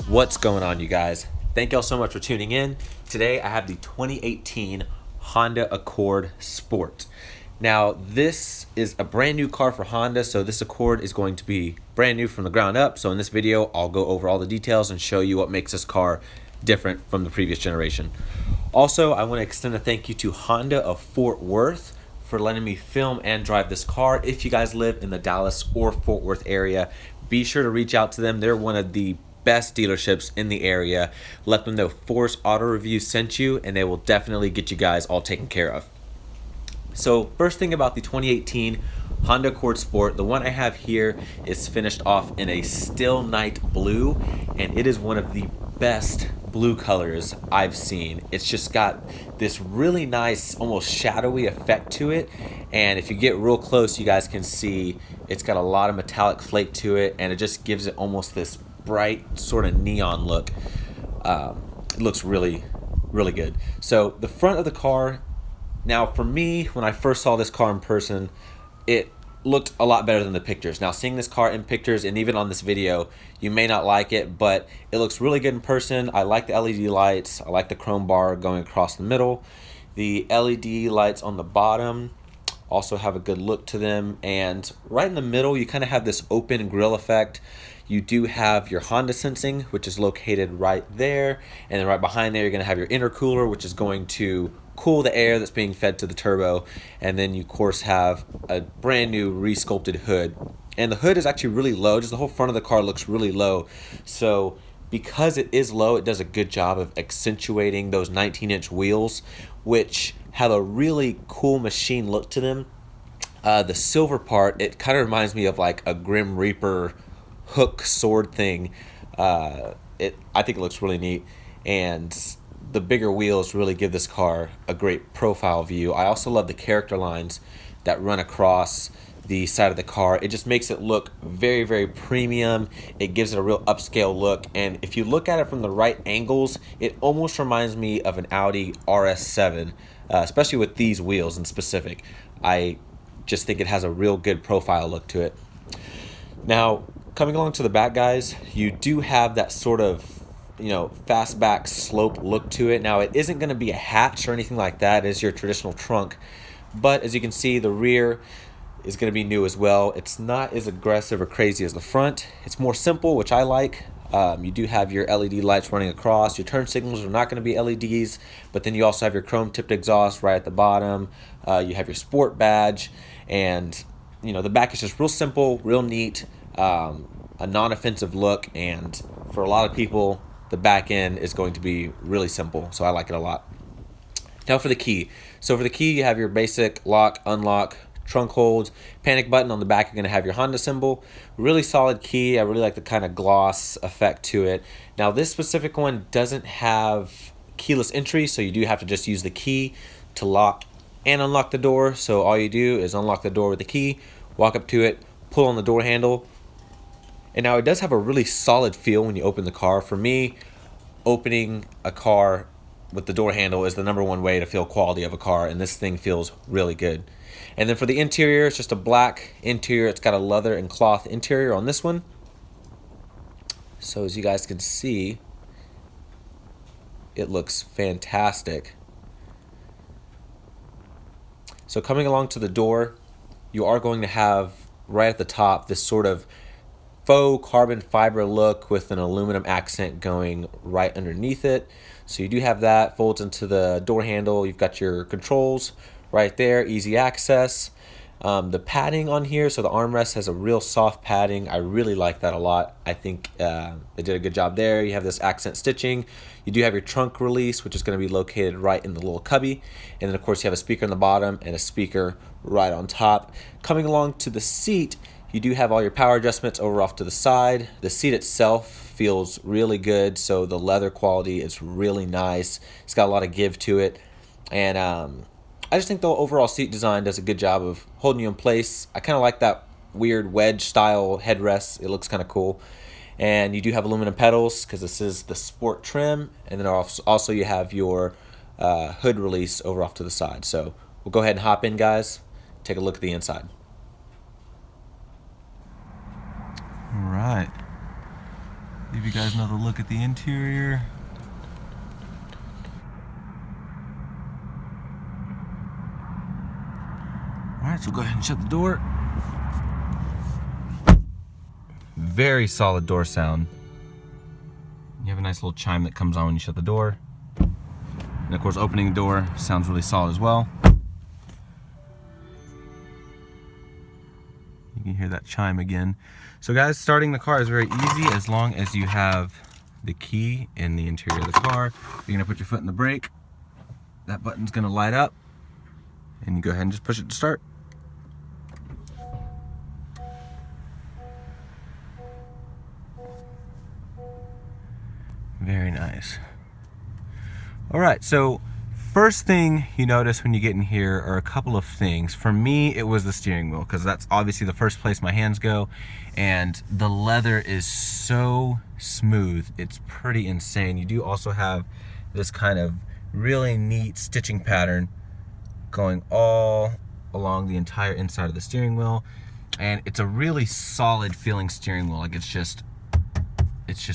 What's going on, you guys? Thank y'all so much for tuning in. Today I have the 2018 Honda Accord Sport. Now this is a brand new car for Honda, so this Accord is going to be brand new from the ground up. So in this video I'll go over all the details and show you what makes this car different from the previous generation. Also, I want to extend a thank you to Honda of Fort Worth for letting me film and drive this car. If you guys live in the Dallas or Fort Worth area, be sure to reach out to them. They're one of the best dealerships in the area. Let them know Force Auto Review sent you, and they will definitely get you guys all taken care of. So first thing about the 2018 Honda Accord Sport, the one I have here is finished off in a still night blue, and it is one of the best blue colors I've seen. It's just got this really nice, almost shadowy effect to it, and if you get real close, you guys can see it's got a lot of metallic flake to it, and it just gives it almost this bright sort of neon look. It looks really good. So the front of the car, now for me, when I first saw this car in person, it looked a lot better than the pictures. Now seeing this car in pictures and even on this video, you may not like it, but it looks really good in person. I like the LED lights. I like the chrome bar going across the middle. The LED lights on the bottom also have a good look to them, and right in the middle you kind of have this open grille effect. You do have your Honda sensing, which is located right there, and then right behind there you're going to have your intercooler, which is going to cool the air that's being fed to the turbo, and then you of course have a brand new re-sculpted hood, and the hood is actually really low. Just the whole front of the car looks really low, so because it is low, it does a good job of accentuating those 19-inch wheels, which have a really cool machine look to them. The silver part, it kind of reminds me of like a Grim Reaper hook sword thing. I think it looks really neat, and the bigger wheels really give this car a great profile view. I also love the character lines that run across the side of the car. It just makes it look very premium. It gives it a real upscale look, and if you look at it from the right angles, it almost reminds me of an Audi RS7, especially with these wheels in specific. I just think it has a real good profile look to it. Now, coming along to the back, guys, you do have that sort of, fastback slope look to it. Now, it isn't going to be a hatch or anything like that. It is your traditional trunk, but as you can see, the rear is going to be new as well. It's not as aggressive or crazy as the front. It's more simple, which I like. You do have your LED lights running across. Your turn signals are not going to be LEDs, but then you also have your chrome tipped exhaust right at the bottom. You have your sport badge, and the back is just real simple, real neat, a non-offensive look, and for a lot of people, the back end is going to be really simple, so I like it a lot. Now for the key. So for the key, you have your basic lock, unlock, trunk holds, panic button. On the back, you're going to have your Honda symbol. Really solid key. I really like the kind of gloss effect to it. Now this specific one doesn't have keyless entry, so you do have to just use the key to lock and unlock the door. So all you do is unlock the door with the key, walk up to it, pull on the door handle, and now it does have a really solid feel when you open the car. For me, opening a car with the door handle is the #1 way to feel quality of a car, and this thing feels really good. And then for the interior, it's just a black interior. It's got a leather and cloth interior on this one. So as you guys can see, it looks fantastic. So coming along to the door, you are going to have right at the top this sort of faux carbon fiber look with an aluminum accent going right underneath it. So you do have that, folds into the door handle. You've got your controls right there, easy access. The padding on here, so the armrest has a real soft padding. I really like that a lot. I think they did a good job there. You have this accent stitching. You do have your trunk release, which is going to be located right in the little cubby. And then of course you have a speaker on the bottom and a speaker right on top. Coming along to the seat, you do have all your power adjustments over off to the side. The seat itself feels really good, so the leather quality is really nice. It's got a lot of give to it, and I just think the overall seat design does a good job of holding you in place. I kind of like that weird wedge style headrest. It looks kind of cool. And you do have aluminum pedals because this is the sport trim, and then also you have your hood release over off to the side. So we'll go ahead and hop in, guys, take a look at the inside. All right. Give you guys another look at the interior. Alright, so go ahead and shut the door. Very solid door sound. You have a nice little chime that comes on when you shut the door. And of course, opening the door sounds really solid as well. You can hear that chime again. So guys, starting the car is very easy as long as you have the key in the interior of the car. You're gonna put your foot in the brake. That button's gonna light up. And you go ahead and just push it to start. Very nice. All right, so first thing you notice when you get in here are a couple of things. For me, it was the steering wheel, because that's obviously the first place my hands go, and the leather is so smooth. It's pretty insane. You do also have this kind of really neat stitching pattern going all along the entire inside of the steering wheel, and it's a really solid feeling steering wheel. Like it's just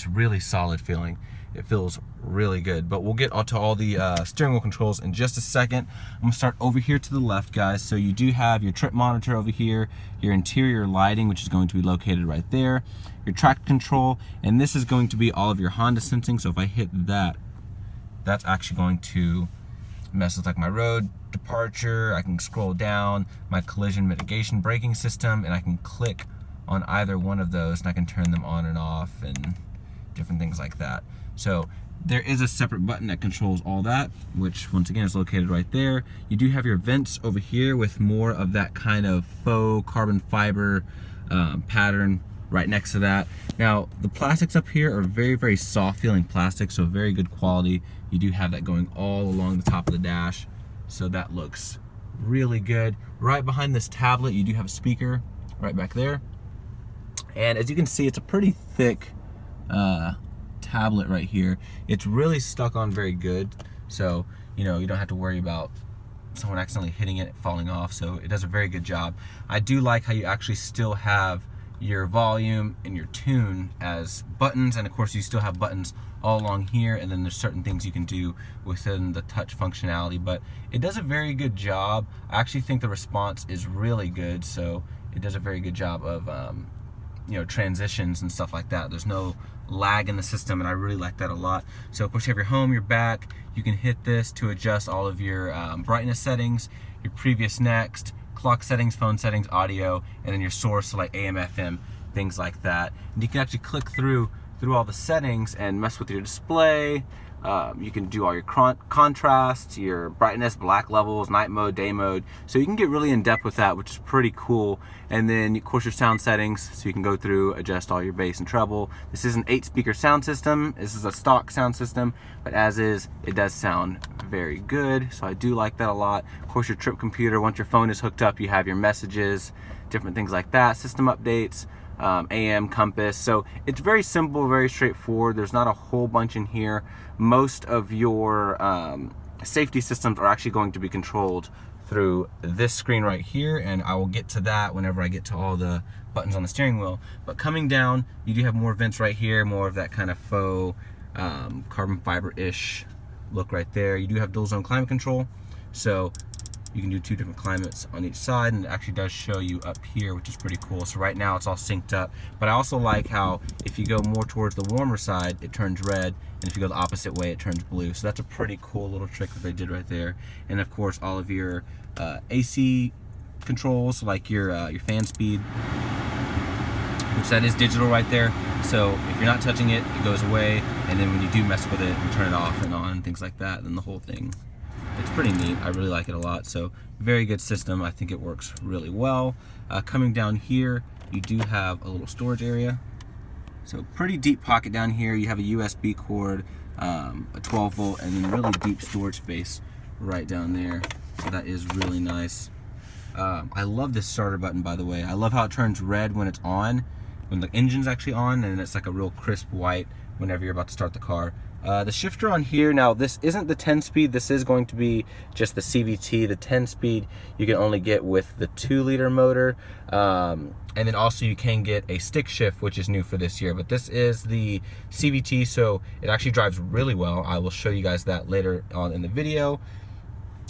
really solid feeling. It feels really good, but we'll get to all the steering wheel controls in just a second. I'm gonna start over here to the left, guys. So you do have your trip monitor over here, your interior lighting, which is going to be located right there, your traction control, and this is going to be all of your Honda sensing. So if I hit that, that's actually going to mess with like my road departure. I can scroll down my collision mitigation braking system, and I can click on either one of those, and I can turn them on and off and different things like that. So there is a separate button that controls all that, which once again is located right there. You do have your vents over here with more of that kind of faux carbon fiber pattern right next to that. Now the plastics up here are very, very soft feeling plastic, so very good quality. You do have that going all along the top of the dash, so that looks really good. Right behind this tablet, you do have a speaker right back there. And as you can see, it's a pretty thick tablet right here. It's really stuck on very good, so you know you don't have to worry about someone accidentally hitting it, falling off. So it does a very good job. I do like how you actually still have your volume and your tune as buttons, and of course you still have buttons all along here, and then there's certain things you can do within the touch functionality, but it does a very good job. I actually think the response is really good, so it does a very good job of you know, transitions and stuff like that. There's no lag in the system, and I really like that a lot. So of course you have your home, your back. You can hit this to adjust all of your brightness settings, your previous, next, clock settings, phone settings, audio, and then your source, so like AM, FM, things like that. And you can actually click through all the settings and mess with your display. You can do all your contrast, your brightness, black levels, night mode, day mode. So you can get really in depth with that, which is pretty cool. And then of course your sound settings, so you can go through, adjust all your bass and treble. This is an 8-speaker sound system. This is a stock sound system, but as is, it does sound very good. So I do like that a lot. Of course your trip computer, once your phone is hooked up, you have your messages, different things like that, system updates, AM, compass. So it's very simple, very straightforward. There's not a whole bunch in here. Most of your safety systems are actually going to be controlled through this screen right here, and I will get to that whenever I get to all the buttons on the steering wheel. But coming down, you do have more vents right here, more of that kind of faux carbon fiber-ish look right there. You do have dual zone climate control, so you can do 2 different climates on each side, and it actually does show you up here, which is pretty cool. So right now it's all synced up, but I also like how if you go more towards the warmer side, it turns red, and if you go the opposite way, it turns blue. So that's a pretty cool little trick that they did right there. And of course, all of your AC controls, like your fan speed, which that is digital right there. So if you're not touching it, it goes away, and then when you do mess with it, you turn it off and on, things like that, and then the whole thing. It's pretty neat. I really like it a lot. So very good system. I think it works really well. Coming down here, you do have a little storage area. So pretty deep pocket down here. You have a USB cord, a 12 volt, and then really deep storage space right down there. So that is really nice. I love this starter button, by the way. I love how it turns red when it's on, when the engine's actually on, and it's like a real crisp white whenever you're about to start the car. The shifter on here, now this isn't the 10-speed, this is going to be just the CVT. The 10-speed you can only get with the 2-liter motor. And then also you can get a stick shift, which is new for this year. But this is the CVT, so it actually drives really well. I will show you guys that later on in the video.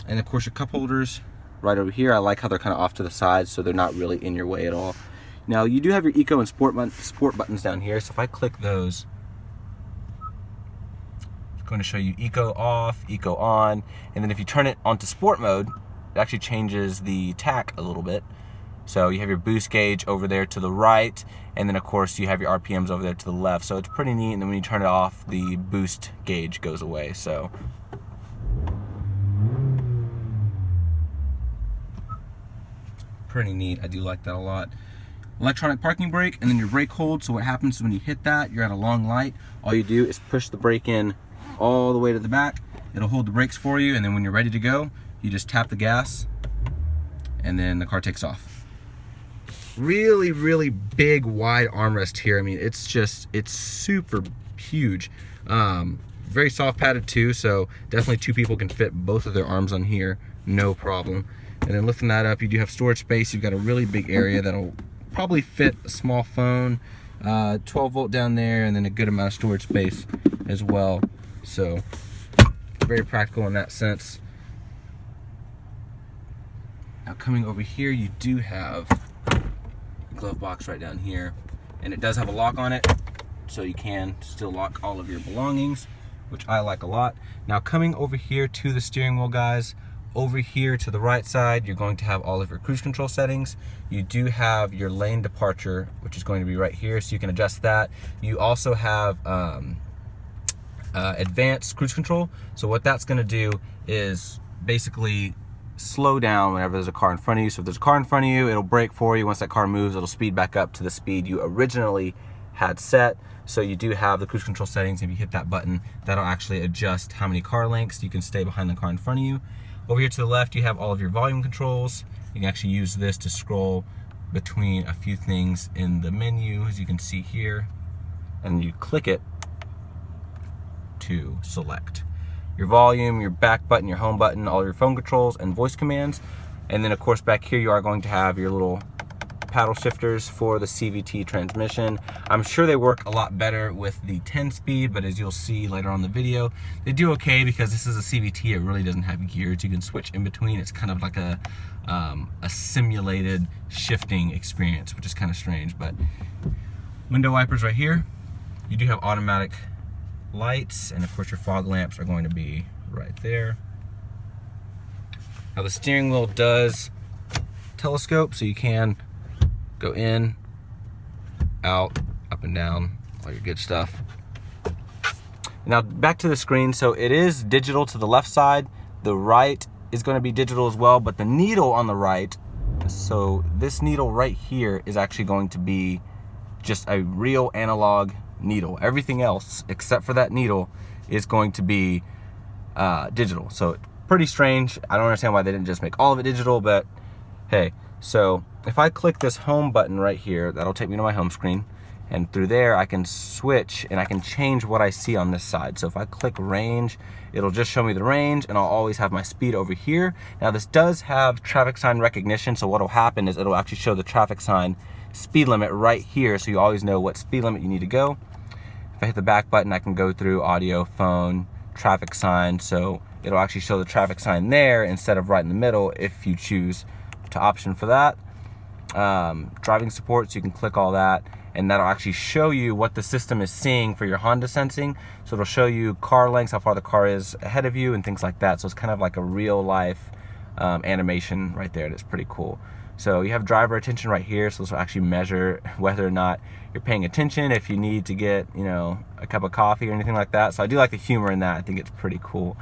And of course your cup holders right over here. I like how they're kind of off to the side, so they're not really in your way at all. Now you do have your Eco and Sport buttons down here, so if I click those, it's going to show you Eco off, Eco on, and then if you turn it onto Sport mode, it actually changes the tack a little bit. So you have your boost gauge over there to the right, and then of course you have your RPMs over there to the left, so it's pretty neat. And then when you turn it off, the boost gauge goes away. So pretty neat. I do like that a lot. Electronic parking brake, and then your brake hold. So what happens is when you hit that, you're at a long light, all you do is push the brake in all the way to the back. It'll hold the brakes for you, and then when you're ready to go, you just tap the gas and then the car takes off. Really, really big wide armrest here. I mean, it's super huge. Very soft padded too, so definitely 2 people can fit both of their arms on here, no problem. And then lifting that up, you do have storage space. You've got a really big area that'll probably fit a small phone, 12 volt down there, and then a good amount of storage space as well. So very practical in that sense. Now coming over here, you do have a glove box right down here, and it does have a lock on it, so you can still lock all of your belongings, which I like a lot. Now coming over here to the steering wheel, guys, over here to the right side, you're going to have all of your cruise control settings. You do have your lane departure, which is going to be right here, so you can adjust that. You also have advanced cruise control. So what that's going to do is basically slow down whenever there's a car in front of you. So if there's a car in front of you, it'll brake for you. Once that car moves, it'll speed back up to the speed you originally had set. So you do have the cruise control settings. If you hit that button, that'll actually adjust how many car lengths you can stay behind the car in front of you. Over here to the left, you have all of your volume controls. You can actually use this to scroll between a few things in the menu, as you can see here, and you click it to select your volume, your back button, your home button, all your phone controls and voice commands. And then of course back here you are going to have your little paddle shifters for the Cvt transmission. I'm sure they work a lot better with the 10-speed, but as you'll see later on in the video, they do okay because this is a Cvt. It really doesn't have gears. You can switch in between. It's kind of like a simulated shifting experience, which is kind of strange. But window wipers right here. You do have automatic lights, and of course your fog lamps are going to be right there. Now the steering wheel does telescope, so you can go in, out, up and down, all your good stuff. Now back to the screen. So it is digital to the left side. The right is going to be digital as well, but the needle on the right, so this needle right here is actually going to be just a real analog needle. Everything else except for that needle is going to be digital. So pretty strange. I don't understand why they didn't just make all of it digital, but hey. So if I click this home button right here, that'll take me to my home screen, and through there I can switch and I can change what I see on this side. So if I click range, it'll just show me the range, and I'll always have my speed over here. Now this does have traffic sign recognition, so what'll happen is it'll actually show the traffic sign speed limit right here, so you always know what speed limit you need to go. If I hit the back button, I can go through audio, phone, traffic sign, so it'll actually show the traffic sign there instead of right in the middle if you choose to option for that. Driving support, so you can click all that, and that'll actually show you what the system is seeing for your Honda sensing. So it'll show you car lengths, how far the car is ahead of you, and things like that. So it's kind of like a real life animation right there. That's pretty cool. So you have driver attention right here, so this will actually measure whether or not you're paying attention, if you need to get, you know, a cup of coffee or anything like that. So I do like the humor in that. I think it's pretty cool.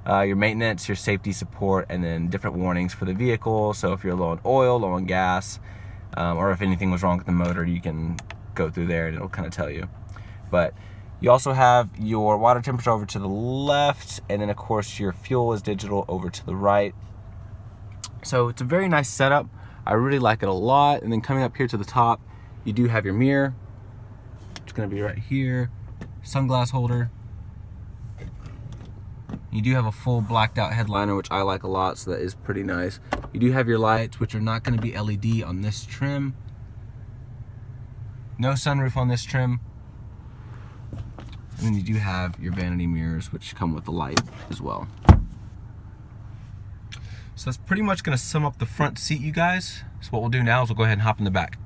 Your maintenance, your safety support, and then different warnings for the vehicle. So if you're low on oil, low on gas, or if anything was wrong with the motor, you can go through there and it'll kind of tell you. But you also have your water temperature over to the left, and then of course your fuel is digital over to the right. So it's a very nice setup. I really like it a lot. And then coming up here to the top, you do have your mirror. It's going to be right here. Sunglass holder. You do have a full blacked out headliner, which I like a lot, so that is pretty nice. You do have your lights, which are not going to be LED on this trim. No sunroof on this trim. And then you do have your vanity mirrors, which come with the light as well. So that's pretty much going to sum up the front seat, you guys. So what we'll do now is we'll go ahead and hop in the back.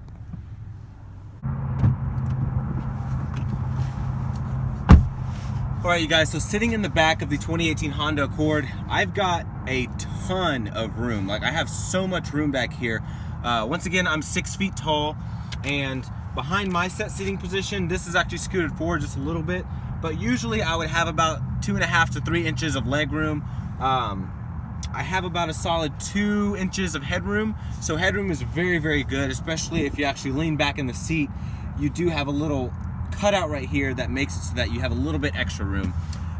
All right, you guys, so sitting in the back of the 2018 Honda Accord, I've got a ton of room. Like, I have so much room back here. Once again, I'm 6 feet tall, and behind my set seating position, this is actually scooted forward just a little bit, but usually I would have about 2.5 to 3 inches of leg room. I have about a solid 2 inches of headroom, so headroom is very, very good, especially if you actually lean back in the seat. You do have a little cutout right here that makes it so that you have a little bit extra room.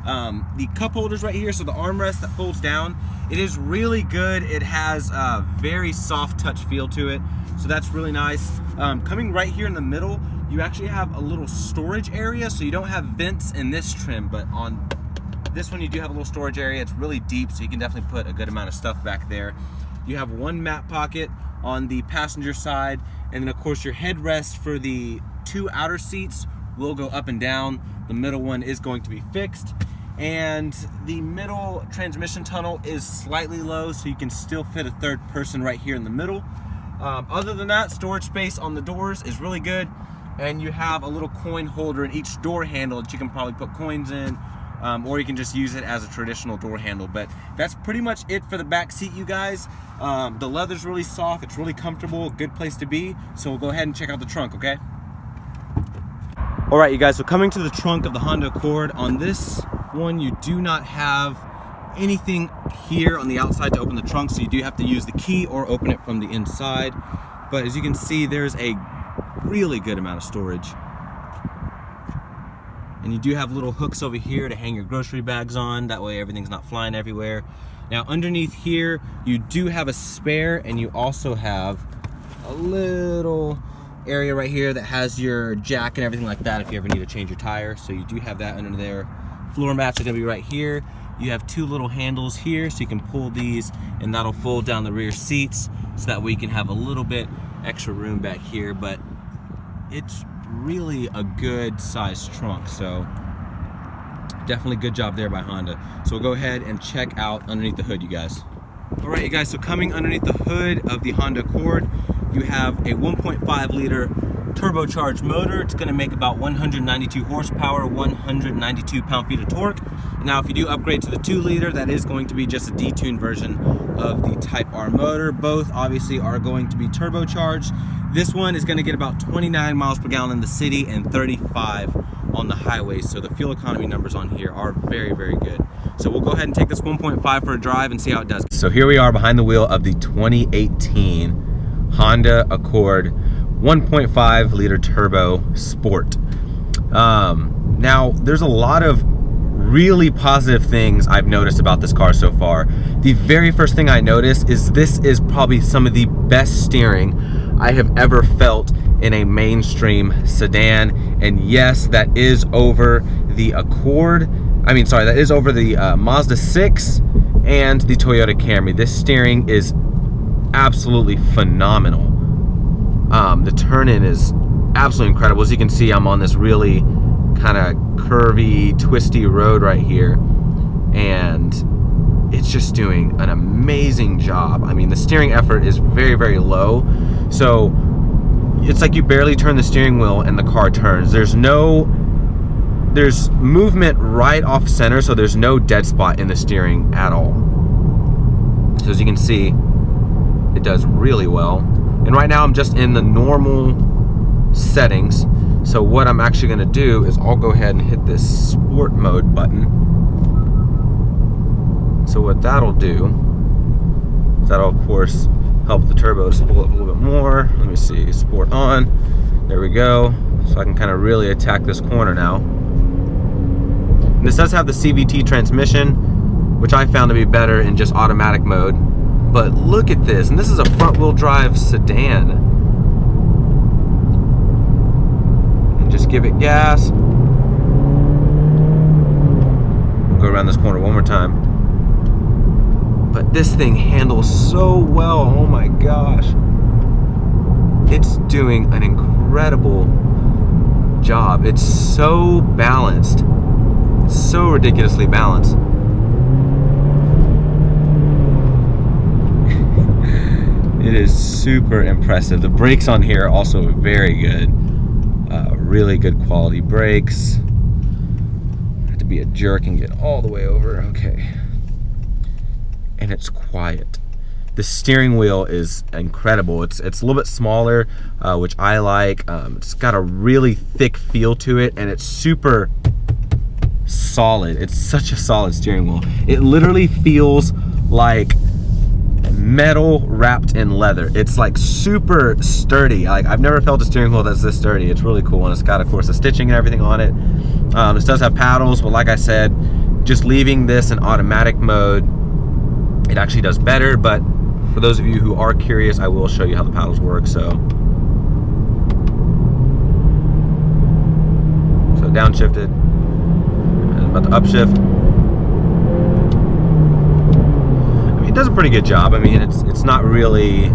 The cup holders right here, so the armrest that folds down, it is really good. It has a very soft touch feel to it, so that's really nice. Coming right here in the middle, you actually have a little storage area, so you don't have vents in this trim, but on this one you do have a little storage area. It's really deep, so you can definitely put a good amount of stuff back there. You have one map pocket on the passenger side, and then of course your headrest for the 2 outer seats will go up and down. The middle one is going to be fixed, and the middle transmission tunnel is slightly low, so you can still fit a third person right here in the middle. Other than that, storage space on the doors is really good, and you have a little coin holder in each door handle that you can probably put coins in, or you can just use it as a traditional door handle. But that's pretty much it for the back seat, you guys. The leather's really soft, it's really comfortable, a good place to be. So we'll go ahead and check out the trunk, okay? All right, you guys, so coming to the trunk of the Honda Accord, on this one you do not have anything here on the outside to open the trunk, so you do have to use the key or open it from the inside. But as you can see, there's a really good amount of storage. And you do have little hooks over here to hang your grocery bags on, that way everything's not flying everywhere. Now underneath here, you do have a spare, and you also have a little area right here that has your jack and everything like that if you ever need to change your tire. So you do have that under there. Floor mats are gonna be right here. You have 2 little handles here, so you can pull these and that'll fold down the rear seats, so that way you can have a little bit extra room back here. But it's really a good sized trunk, so definitely good job there by Honda. So we'll go ahead and check out underneath the hood, you guys. All right, you guys, so coming underneath the hood of the Honda Accord, you have a 1.5 liter turbocharged motor. It's going to make about 192 horsepower, 192 pound-feet of torque. Now, if you do upgrade to the 2 liter, that is going to be just a detuned version of the Type R motor. Both obviously are going to be turbocharged. This one is going to get about 29 miles per gallon in the city and 35 on the highway. So the fuel economy numbers on here are very, very good. So we'll go ahead and take this 1.5 for a drive and see how it does. So here we are behind the wheel of the 2018 Honda Accord 1.5 liter turbo sport. Now there's a lot of really positive things I've noticed about this car so far. The very first thing I noticed is this is probably some of the best steering I have ever felt in a mainstream sedan. And yes, that is over the Accord. That is over the Mazda 6 and the Toyota Camry. This steering is absolutely phenomenal. The turn-in is absolutely incredible. As you can see, I'm on this really kind of curvy, twisty road right here, and it's just doing an amazing job. I mean, the steering effort is very, very low, so it's like you barely turn the steering wheel and the car turns. There's movement right off center, so there's no dead spot in the steering at all. So as you can see, it does really well. And right now I'm just in the normal settings. So what I'm actually gonna do is I'll go ahead and hit this sport mode button. So what that'll do is that'll of course help the turbo to spool up a little bit more. Let me see, sport on, there we go. So I can kind of really attack this corner now. And this does have the Cvt transmission, which I found to be better in just automatic mode. But look at this, and this is a front-wheel drive sedan. And just give it gas. We'll go go around this corner one more time. But this thing handles so well. Oh my gosh. It's doing an incredible job. It's so balanced. It's so ridiculously balanced. It is super impressive. The brakes on here are also very good. Really good quality brakes. I have to be a jerk and get all the way over. Okay. And it's quiet. The steering wheel is incredible. It's a little bit smaller, which I like. It's got a really thick feel to it, and it's super solid. It's such a solid steering wheel. It literally feels like metal wrapped in leather. It's like super sturdy. Like, I've never felt a steering wheel that's this sturdy. It's really cool, and it's got, of course, the stitching and everything on it. This does have paddles, but like I said, just leaving this in automatic mode, it actually does better. But for those of you who are curious, I will show you how the paddles work. So downshifted, and about to upshift. It does a pretty good job. I mean, it's not really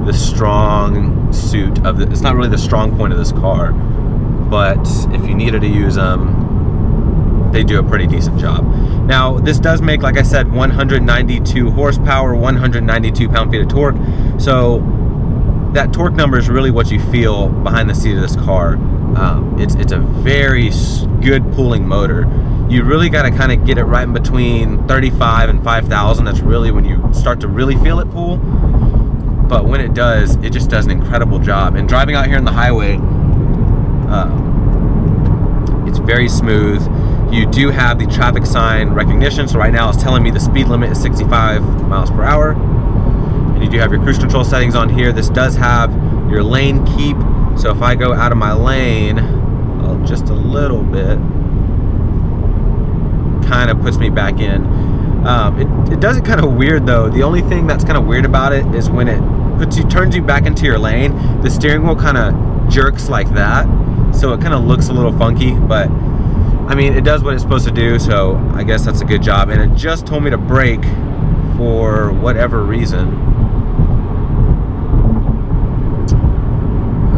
the strong suit of it's not really the strong point of this car, but if you needed to use them, they do a pretty decent job. Now, this does make, like I said, 192 horsepower, 192 pound-feet of torque. So that torque number is really what you feel behind the seat of this car. It's a very good pulling motor. You really got to kind of get it right in between 35 and 5,000. That's really when you start to really feel it pull. But when it does, it just does an incredible job. And driving out here on the highway, it's very smooth. You do have the traffic sign recognition. So right now it's telling me the speed limit is 65 miles per hour. And you do have your cruise control settings on here. This does have your lane keep. So if I go out of my lane, just a little bit, kind of puts me back in. It does it kind of weird though. The only thing that's kind of weird about it is when it turns you back into your lane, the steering wheel kind of jerks like that. So it kind of looks a little funky, but I mean, it does what it's supposed to do, so I guess that's a good job. And it just told me to brake for whatever reason.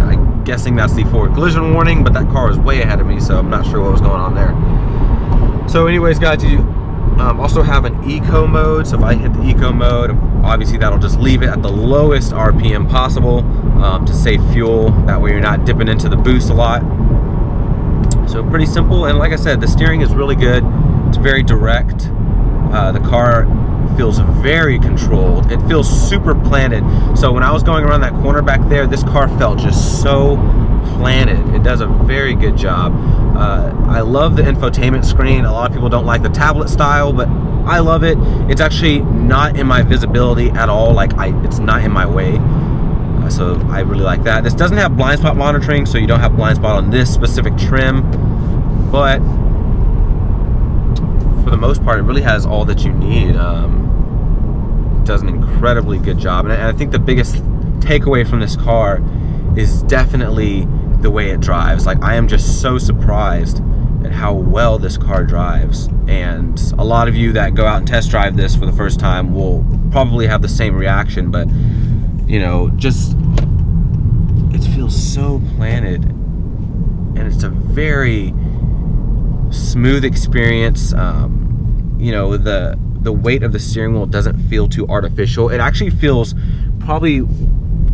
I'm guessing that's the forward collision warning, but that car was way ahead of me, so I'm not sure what was going on there. So anyways, guys, you also have an eco mode. So if I hit the eco mode, obviously that'll just leave it at the lowest RPM possible to save fuel. That way you're not dipping into the boost a lot. So pretty simple, and like I said, the steering is really good. It's very direct. The car feels very controlled. It feels super planted. So when I was going around that corner back there, this car felt just so planted. It does a very good job. I love the infotainment screen. A lot of people don't like the tablet style, but I love it. It's actually not in my visibility at all. Like, it's not in my way. So I really like that. This doesn't have blind spot monitoring, so you don't have blind spot on this specific trim, but for the most part, it really has all that you need. It does an incredibly good job, and I think the biggest takeaway from this car is definitely the way it drives. Like, I am just so surprised at how well this car drives, and a lot of you that go out and test drive this for the first time will probably have the same reaction, but you know, just it feels so planted, and it's a very smooth experience. You know, the weight of the steering wheel doesn't feel too artificial. It actually feels probably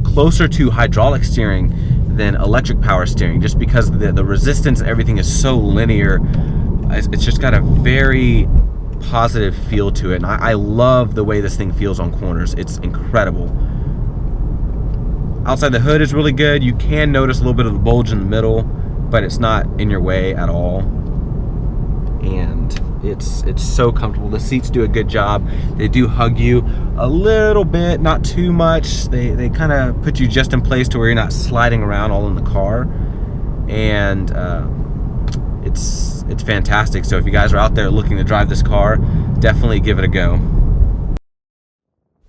closer to hydraulic steering than electric power steering, just because the resistance and everything is so linear. It's just got a very positive feel to it, and I love the way this thing feels on corners. It's incredible. Outside the hood is really good. You can notice a little bit of a bulge in the middle, but it's not in your way at all. And it's so comfortable. The seats do a good job. They do hug you a little bit, not too much. They kind of put you just in place to where you're not sliding around all in the car. And it's fantastic. So if you guys are out there looking to drive this car, definitely give it a go.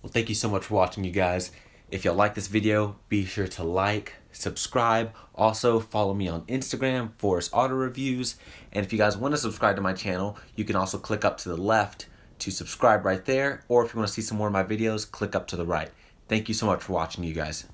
Well, thank you so much for watching, you guys. If y'all like this video, be sure to like, subscribe. Also, follow me on Instagram, Forest Auto Reviews. And if you guys want to subscribe to my channel, you can also click up to the left to subscribe right there. Or if you want to see some more of my videos, click up to the right. Thank you so much for watching, you guys.